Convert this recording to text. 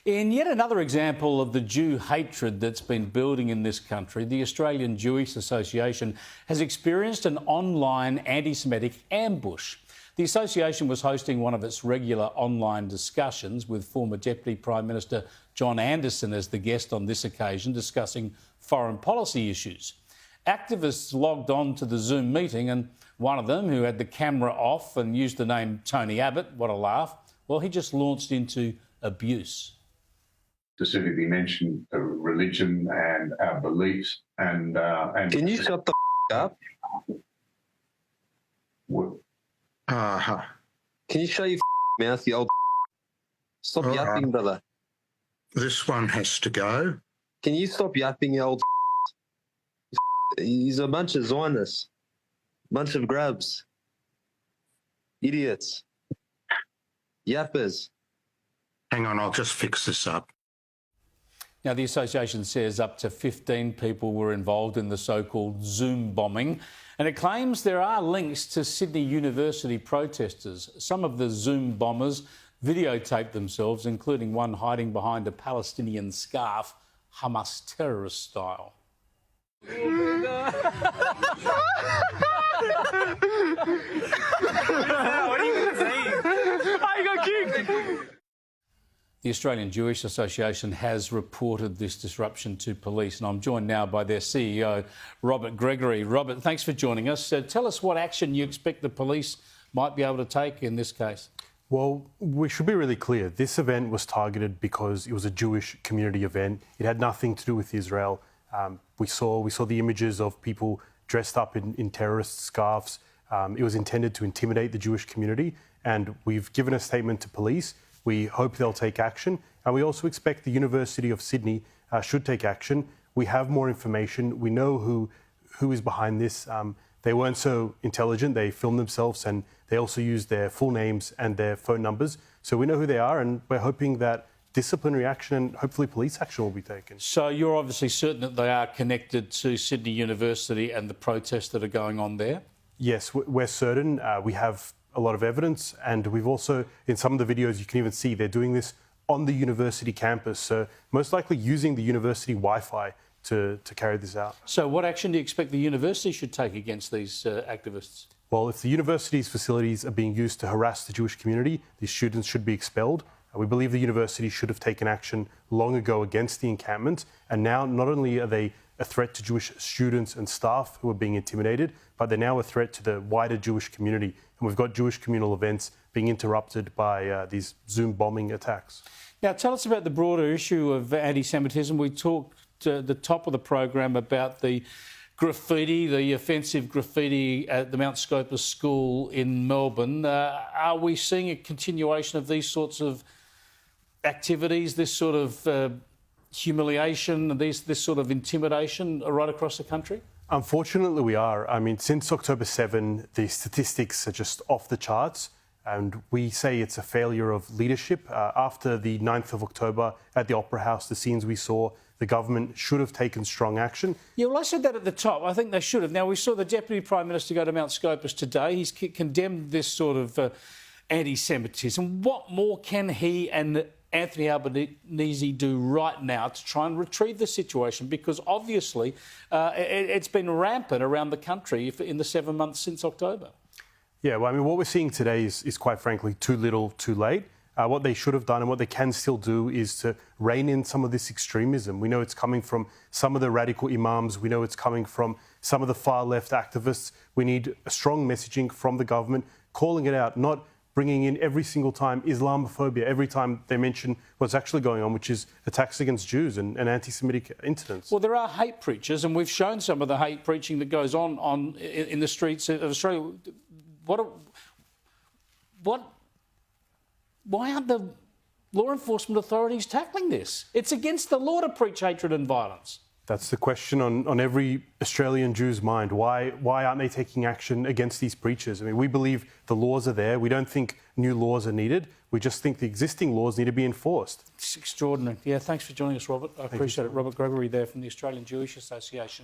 In yet another example of the Jew hatred that's been building in this country, the Australian Jewish Association has experienced an online anti-Semitic ambush. The association was hosting one of its regular online discussions with former Deputy Prime Minister John Anderson as the guest on this occasion, discussing foreign policy issues. Activists logged on to the Zoom meeting, and one of them, who had the camera off and used the name Tony Abbott, what a laugh, well, he just launched into abuse. Specifically mentioned religion and our beliefs and Can you shut the up? Can you shut your mouth, you old? Stop yapping, brother. This one has to go. Can you stop yapping, you old? He's a bunch of Zionists, bunch of grabs, idiots, yappers. Hang on, I'll just fix this up. Now, the association says up to 15 people were involved in the so-called Zoom bombing, and it claims there are links to Sydney University protesters. Some of the Zoom bombers videotaped themselves, including one hiding behind a Palestinian scarf, Hamas terrorist style. What are you going to say? I got kicked. The Australian Jewish Association has reported this disruption to police, and I'm joined now by their CEO, Robert Gregory. Robert, thanks for joining us. Tell us what action you expect the police might be able to take in this case. Well, we should be really clear. This event was targeted because it was a Jewish community event. It had nothing to do with Israel. We saw the images of people dressed up in terrorist scarves. It was intended to intimidate the Jewish community, and we've given a statement to police. We hope they'll take action, and we also expect the University of Sydney should take action. We have more information. We know who is behind this. They weren't so intelligent. They filmed themselves, and they also used their full names and their phone numbers. So we know who they are, and we're hoping that disciplinary action and hopefully police action will be taken. So you're obviously certain that they are connected to Sydney University and the protests that are going on there? Yes, we're certain. We have a lot of evidence, and we've also, in some of the videos, you can even see they're doing this on the university campus, so most likely using the university Wi-Fi to carry this out. So what action do you expect the university should take against these activists? Well, if the university's facilities are being used to harass the Jewish community, these students should be expelled. We believe the university should have taken action long ago against the encampment, and now not only are they a threat to Jewish students and staff who are being intimidated, but they're now a threat to the wider Jewish community. And we've got Jewish communal events being interrupted by these Zoom bombing attacks. Now, tell us about the broader issue of anti-Semitism. We talked at the top of the program about the graffiti, the offensive graffiti at the Mount Scopus School in Melbourne. Are we seeing a continuation of these sorts of activities, this sort of humiliation, this sort of intimidation right across the country? Unfortunately, we are. I mean, since October 7, the statistics are just off the charts, and we say it's a failure of leadership. After the 9th of October at the Opera House, the scenes we saw, the government should have taken strong action. Yeah, well, I said that at the top. I think they should have. Now, we saw the Deputy Prime Minister go to Mount Scopus today. He's condemned this sort of anti-Semitism. What more can he and Anthony Albanese do right now to try and retrieve the situation? Because obviously it's been rampant around the country in the 7 months since October. Yeah, well, I mean, what we're seeing today is quite frankly too little, too late. What they should have done and what they can still do is to rein in some of this extremism. We know it's coming from some of the radical imams. We know it's coming from some of the far-left activists. We need a strong messaging from the government, calling it out, not bringing in every single time Islamophobia, every time they mention what's actually going on, which is attacks against Jews and anti-Semitic incidents. Well, there are hate preachers, and we've shown some of the hate preaching that goes on in the streets of Australia. Why aren't the law enforcement authorities tackling this? It's against the law to preach hatred and violence. That's the question on every Australian Jew's mind. Why aren't they taking action against these preachers? I mean, we believe the laws are there. We don't think new laws are needed. We just think the existing laws need to be enforced. It's extraordinary. Yeah, thanks for joining us, Robert. I appreciate it. Robert Gregory there from the Australian Jewish Association.